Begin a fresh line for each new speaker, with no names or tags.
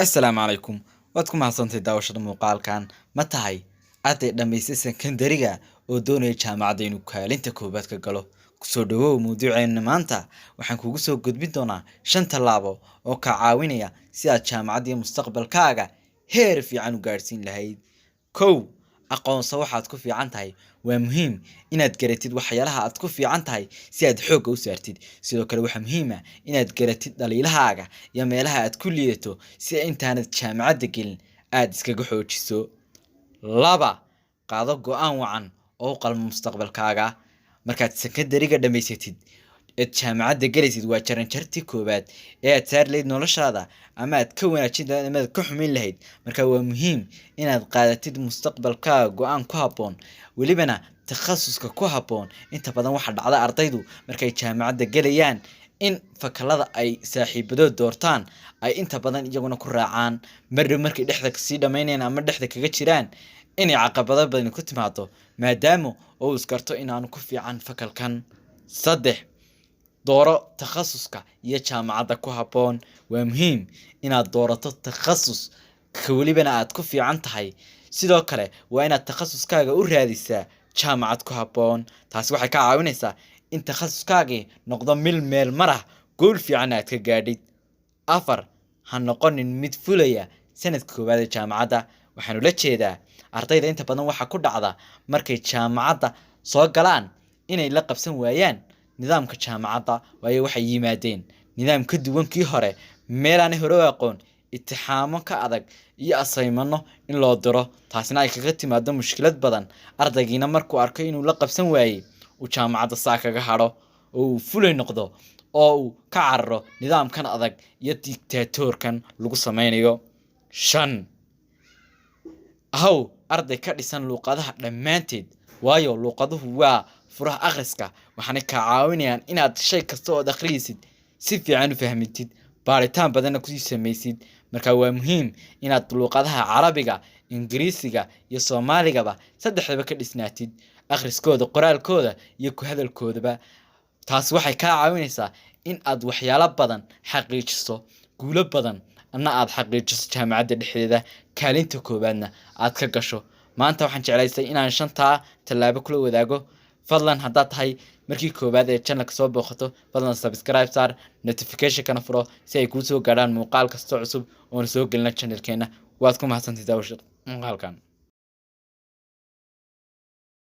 السلام عليكم وادكم mahadsantahay daawashada muuqaalkan ma tahay arday dhamaystay secondary-ga oo doonaya jaamacadda inuu kaalinta koobaad ka galo kusoo dhawow mawduuceena maanta waxaan kugu soo gudbin doonaa 5 tallaabo oo ka caawinaya si aad jaamacadda iyo mustaqbalkaaga heer fiican u gaarsiin lahayd kow aqoonso waxaad ku fiican tahay waa muhiim inaad garatid waxyaalaha aad ku fiican tahay si aad xoogga u saartid sidoo kale waxaa muhiim ah inaad garatid dhaliilahaaga iyo meelaha aad ku liidato si intaanad jaamacadda gelin aad iskaga xoojiso laba qaado go'aan wacan oo u qalmo mustaqbalkaaga markaad secondary-ga dhamaysatid jaamacadda galaysid waa jaranjartii koobaad ee aad saari lahayd noloshaada ama aad ka wanaajin lahayd ama aad ka xumin lahayd marka waa muhiim inaad qaadatid mustaqbalkaaga go'aan ku habboon welibana takhasuska ku habboon inta badan waxa dhacda ardaydu markay jaamacadda galayaan in fakalada ay saaxiibadood doortaan ay inta badan iyaguna ku raacaan markay dhexda kasii dhamaynayaan ama dhexda kaga jiraan inay caqabado badan ku timaado maadaama uu iskarto inaanu ku fiican fakalkan saddex dooro takhasuska iyo jaamacadda ku habboon waa muhiim inaad doorato takhasus ka welibana aad ku fiican tahay sidoo kale waa inaad takhasuskaaga u raadisaa jaamacad ku habboon taasi waxay ka caawinaysaa in takhasuskaagii noqdo meel marah gool fiican aad ka gaadhid afar ha noqonin mid fulaya sanadka koowaad ee jaamacadda waxaanu la jeedaa ardayda inta badan waxaa ku dhacda markay jaamacadda soo galaan inay la qabsan waayaan nidaamka jaamacadda waayo waxay yimaadeen nidaam ka duwan kii hore meelaanay hore u aqoon itixaamo ka adag iyo asaymano in loo diro taasina ay kaga timaado mushkilad badan ardaygiina markuu arko inuu la qabsan waayey uu jaamacadda saa kaga hadho oo uu fulay noqdo oo uu ka cararo nidaamkan adag iyo dictatorkan lagu sameynayo shan ahow arday ka dhisan luuqadaha dhammaanteed waayo luuqaduhu waa furaha akhriska waxaana ka caawinayaan inaad shay kasta oo akhriyisid si fiican u fahmitid baaritaan badanna ku samaysid marka waa muhiim inaad luuqadaha carabiga ingiriisiga iyo soomaaligaba saddexdaba ka dhisnaatid akhriskooda qoraalkooda iyo ku hadalkoodaba taas waxay ka caawinaysaa in aad waxyaalo badan xaqiijiso guulo badan ana aad xaqiijiso jaamacadda dhexdeeda kaalinta koobaadna aad ka gasho maanta waxaan jeclaystay inaan 5 tallaabo kula wadaago fadlan haddaad tahay markii koobaad ee channelka soo booqato fadlan subscribe saar notification kana furo si ay kuu soo gaaraan muuqaal kasta cusub oo soo gelina channelkeena waad ku mahadsantahay daawashada muuqaalkan